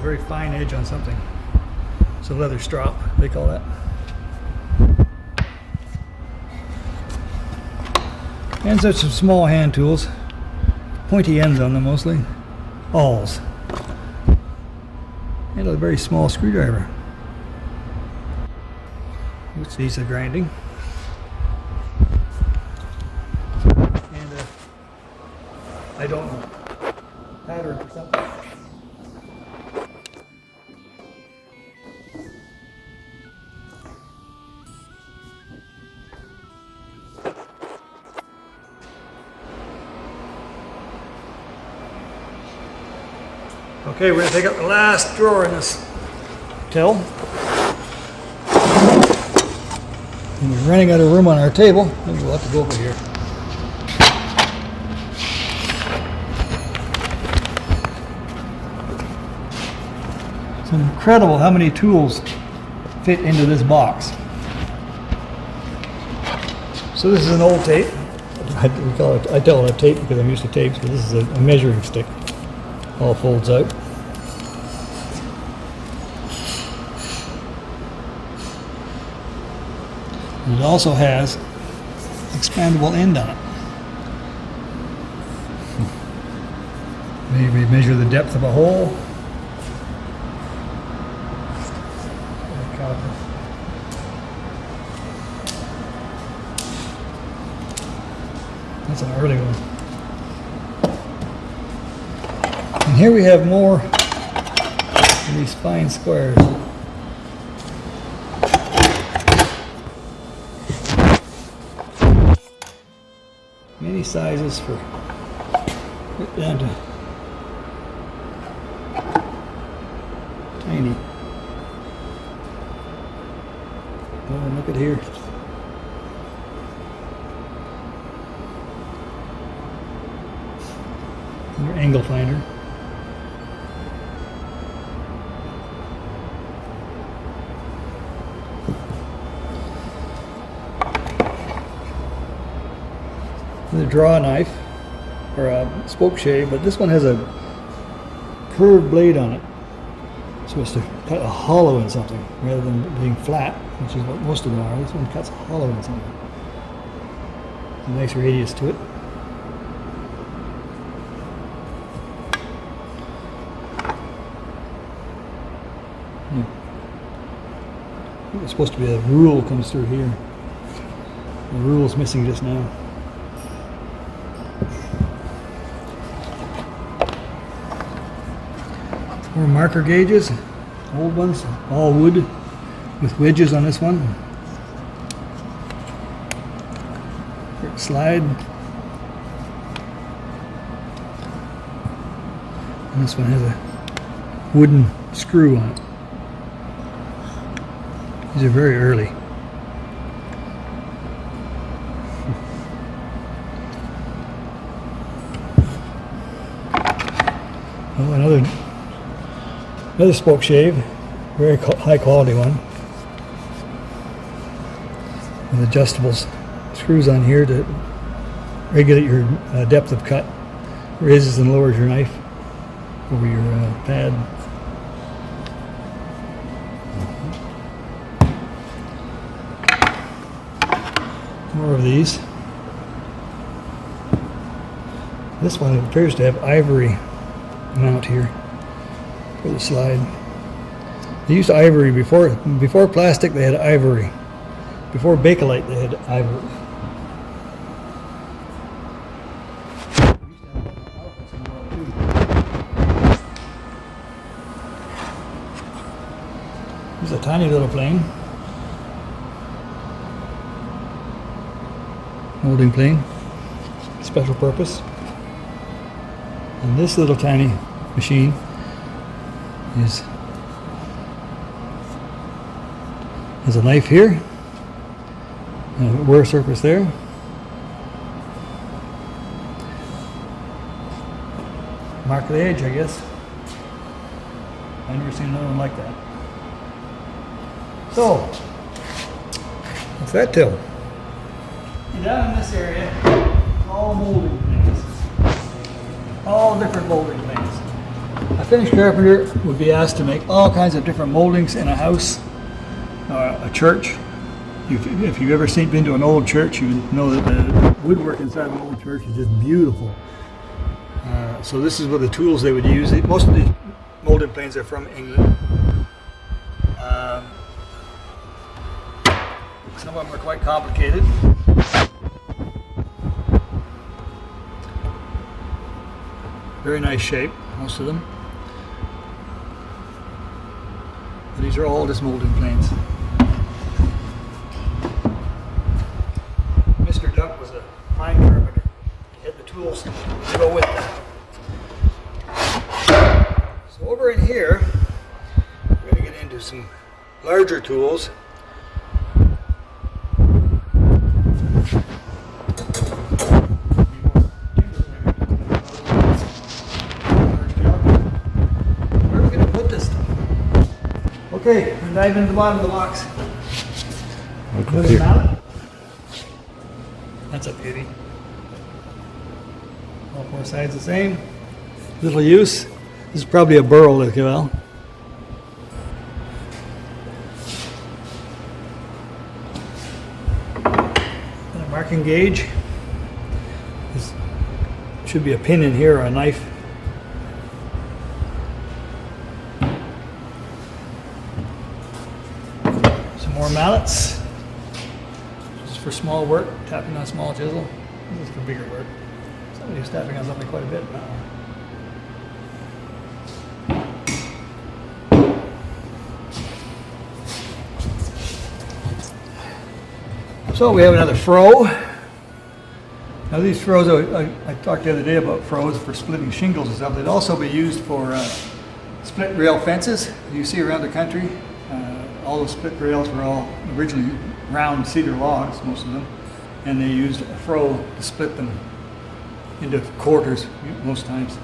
very fine edge on something. It's a leather strop, they call that. And there's some small hand tools. Pointy ends on them mostly. Awls. And a very small screwdriver. Which needs a grinding. And I don't know, pattern or something. Okay, we're going to take out the last drawer in this till. And we're running out of room on our table. Maybe we'll have to go over here. It's incredible how many tools fit into this box. So this is an old tape. I tell it a tape because I'm used to tapes, but this is a measuring stick. All folds out. And it also has expandable end on it. Maybe measure the depth of a hole. That's an early one. And here we have more of these fine squares. Many sizes for right down to tiny. Oh, and look at here. Your angle finder. The draw knife, or a spoke shave, but this one has a curved blade on it. It's supposed to cut a hollow in something rather than being flat, which is what most of them are. This one cuts a hollow in something. A nice radius to it. I think it's supposed to be a rule comes through here. The rule's missing just now. More marker gauges, old ones, all wood with wedges on this one. Quick slide. And this one has a wooden screw on it. These are very early. Oh, another spoke shave, very high quality one, with adjustable screws on here to regulate your depth of cut. Raises and lowers your knife over your pad. More of these. This one appears to have ivory mount here for the slide. They used ivory before plastic. They had ivory. Before Bakelite, they had ivory. Here's a tiny little plane. Molding plane. Special purpose. And this little tiny machine has a knife here, and a wear surface there. Mark the edge, I guess. I've never seen another one like that. So, what's that till? And down in this area, all molding things. All different molding things. A finished carpenter would be asked to make all kinds of different moldings in a house, a church. If you've ever been to an old church, you know that the woodwork inside of an old church is just beautiful. So this is what the tools they would use. Most of the molding planes are from England. Some of them are quite complicated. Very nice shape, most of them. But these are all just molding planes. Mr. Duck was a fine carpenter. He had the tools to go with that. So over in here, we're going to get into some larger tools. Okay, we're diving into the bottom of the box. Look at that. That's a beauty. All four sides the same. Little use. This is probably a burl as well. And a marking gauge. This should be a pin in here or a knife. More mallets. This is for small work, tapping on small chisel. This is for bigger work. Somebody's tapping on something quite a bit now. So we have another froe. Now these froes, I talked the other day about froes for splitting shingles and stuff. They'd also be used for split rail fences you see around the country. All those split rails were all originally round cedar logs, most of them, and they used a froe to split them into quarters most times,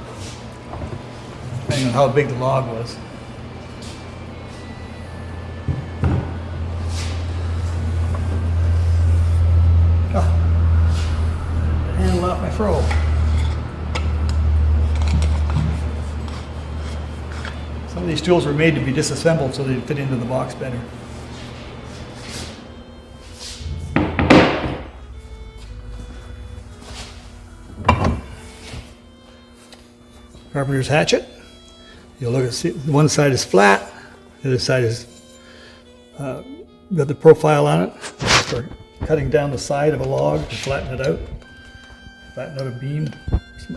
depending on how big the log was. Handle off my froe. Some of these tools were made to be disassembled so they'd fit into the box better. Carpenter's hatchet. You'll look at, see, one side is flat, the other side is got the profile on it for cutting down the side of a log to flatten it out. Flatten out a beam.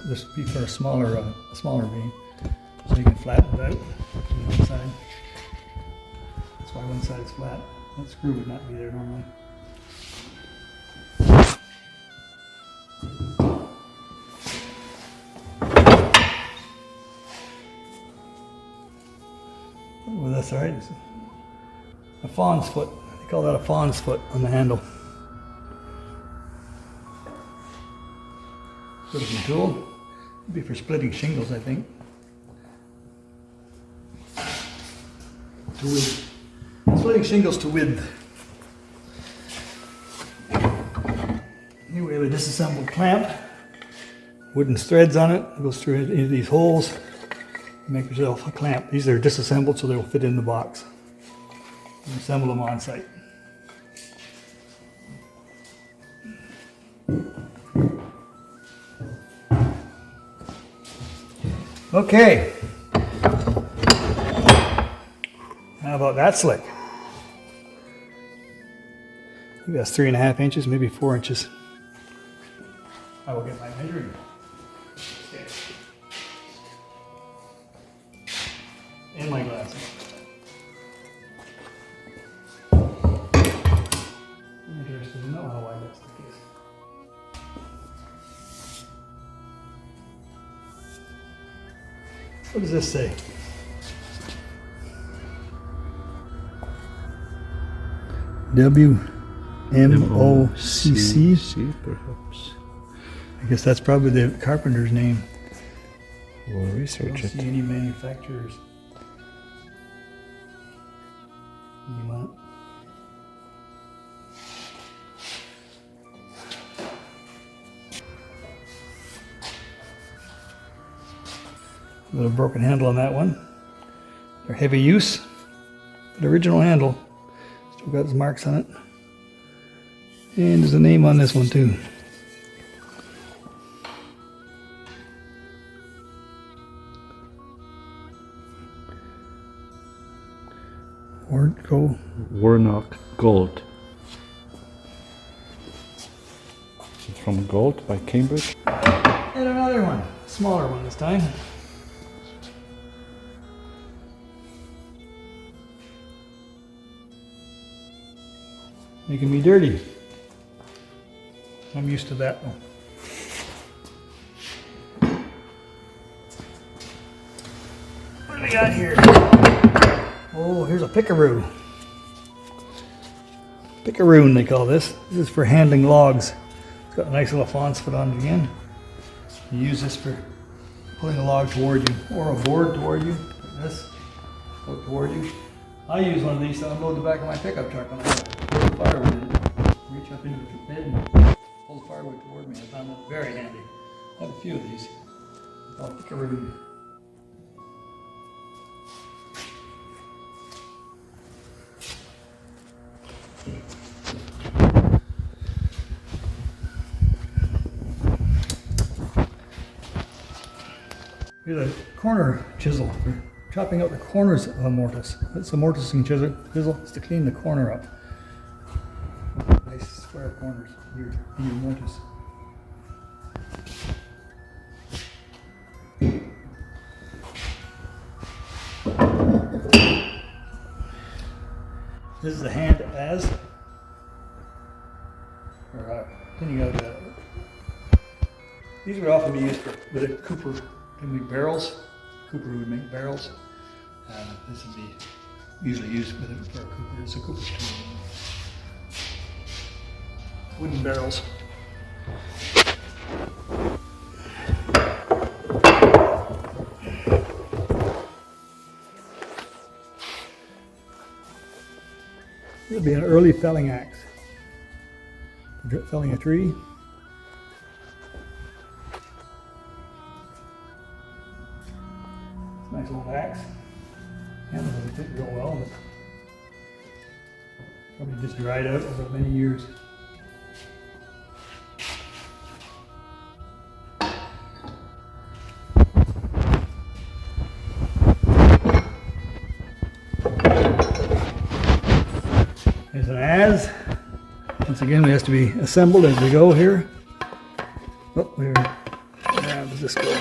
This would be for a smaller beam. So you can flatten it out on one side. That's why one side is flat. That screw would not be there normally. Well, that's all right. It's a fawn's foot. They call that a fawn's foot on the handle. Good looking tool. It'd be for splitting shingles, I think. To width. Splitting shingles to width. Here we have a disassembled clamp. Wooden threads on it. It goes through into these holes. Make yourself a clamp. These are disassembled so they will fit in the box. You assemble them on site. Okay. How about that slick? I think that's 3.5 inches, maybe 4 inches. I will get my measuring scale and my glasses. I'm interested to know how wide that's the case. What does this say? WMOCC? Perhaps. I guess that's probably the carpenter's name. We'll I research don't it. see any manufacturers. You want? A little broken handle on that one. They're heavy use. The original handle. Still got his marks on it. And there's a name on this one too. Warnock Gold. Is it from Gold by Cambridge? And another one. Smaller one this time. Making me dirty. I'm used to that one. What do we got here? Oh, here's a pickaroo. Pickaroon they call this. This is for handling logs. It's got a nice little fonts put on it again. You use this for pulling a log toward you, or a board toward you, like this, out toward you. I use one of these to unload the back of my pickup truck when I put firewood in it. Reach up into the bed and pull the firewood toward me. I found that very handy. I have a few of these. They're called pickaroon. Here's a corner chisel for chopping out the corners of a mortise. It's a mortising chisel. It's to clean the corner up. Nice square corners here in your mortise. This is a hand as for cleaning out. These would often be used with a cooper to make barrels. Cooper would make barrels. This would be usually used with it for a cooper. It's a cooper tool. Wooden barrels. This would be an early felling axe. For felling a tree. Nice little axe. Handle doesn't fit real well, but probably just dried out over many years. There's an adze. Once again, it has to be assembled as we go here. Oh, where does this go?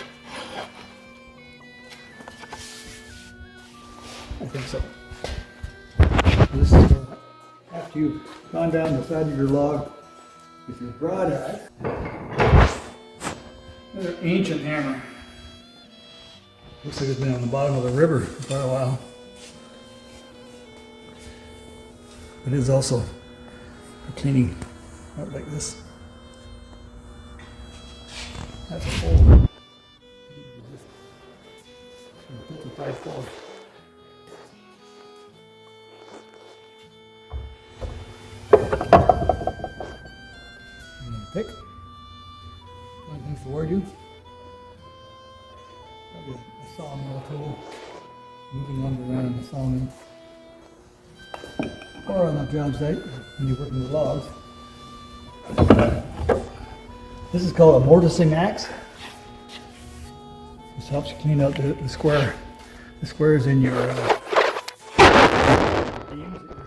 I think so. This is after you've gone down the side of your log with your broad axe. Another ancient hammer. Looks like it's been on the bottom of the river for quite a while. It is also for cleaning out like this. That's a hole. 55 4. Pick. Pointing toward you. Probably a sawmill tool. Moving lumber around in the sawmill. Or on the job site when you're working with logs. This is called a mortising axe. This helps you clean out the squares in your beams. Mortising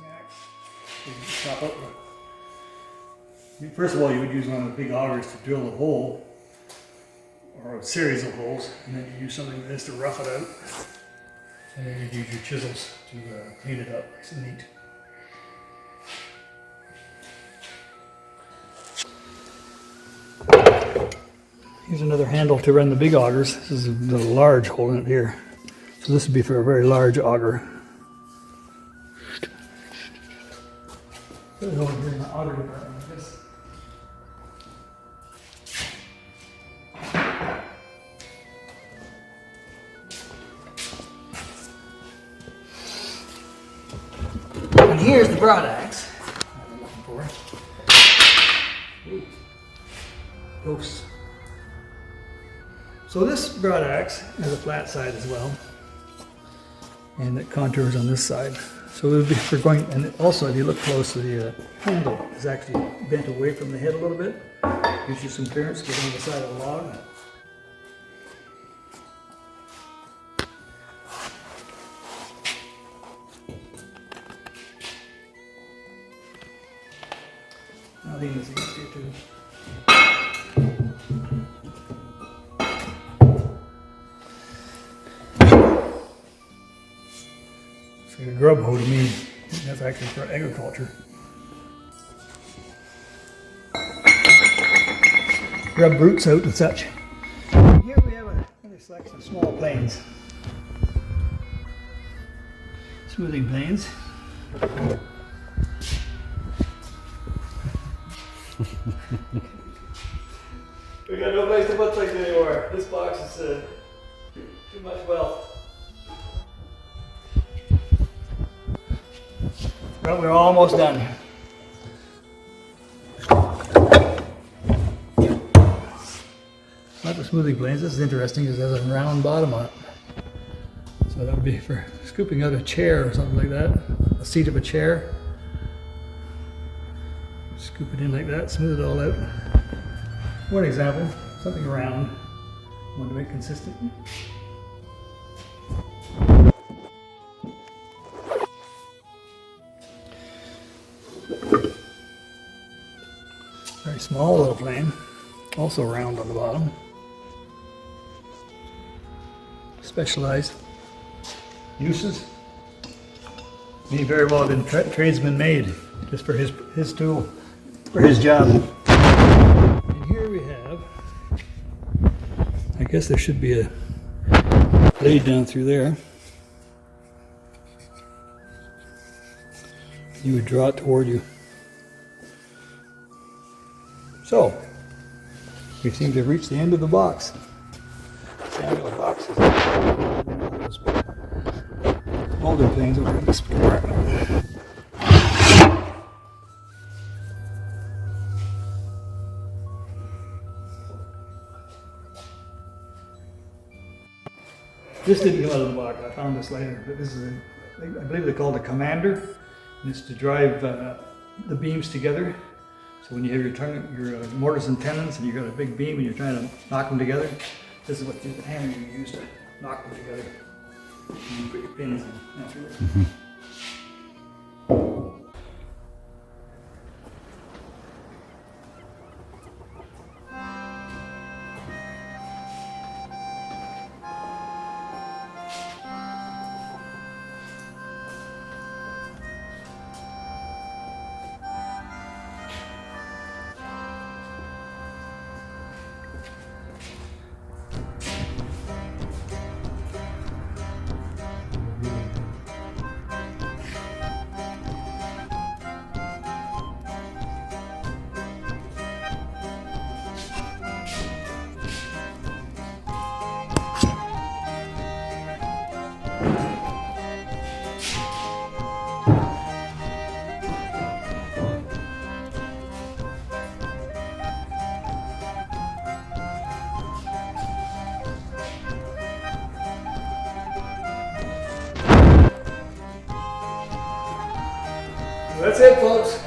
axe. So you can chop up. First of all, you would use one of the big augers to drill a hole, or a series of holes, and then you use something like this to rough it out. And then you use your chisels to clean it up nice and neat. Here's another handle to run the big augers. This is a large hole in it here. So this would be for a very large auger. Put it over here in the auger department like this. And here's the broad axe I'm looking for. Ooh. Ghosts. So this broad axe has a flat side as well, and it contours on this side. So it would be for going, and also if you look close, the handle is actually bent away from the head a little bit. Gives you some clearance, get on the side of the log. I'll lean this against here too. It's like a grub hoe to me. That's actually for agriculture. Grub roots out and such. Here we have another selection of small planes. Smoothing planes. We got no place to put things anymore. This box is too much wealth. Well, we're almost done. Not the smoothing planes. This is interesting because it has a round bottom on it. So that would be for scooping out a chair or something like that. A seat of a chair. Scoop it in like that, smooth it all out. One example, something round. Want to make consistent. Very small little plane, also round on the bottom. Specialized uses. May very well have been tradesman made just for his tool, for his job. And here we have, I guess there should be a blade down through there. You would draw it toward you. So, we seem to have reached the end of the box. Samuel box is older planes over in this compartment. This didn't come out of the box. I found this later, but this is I believe they call it a commander. And it's to drive the beams together. So when you have your mortars and tenons and you've got a big beam and you're trying to knock them together, this is what the hammer you use to knock them together. And you put your pins in afterwards. That's it, folks.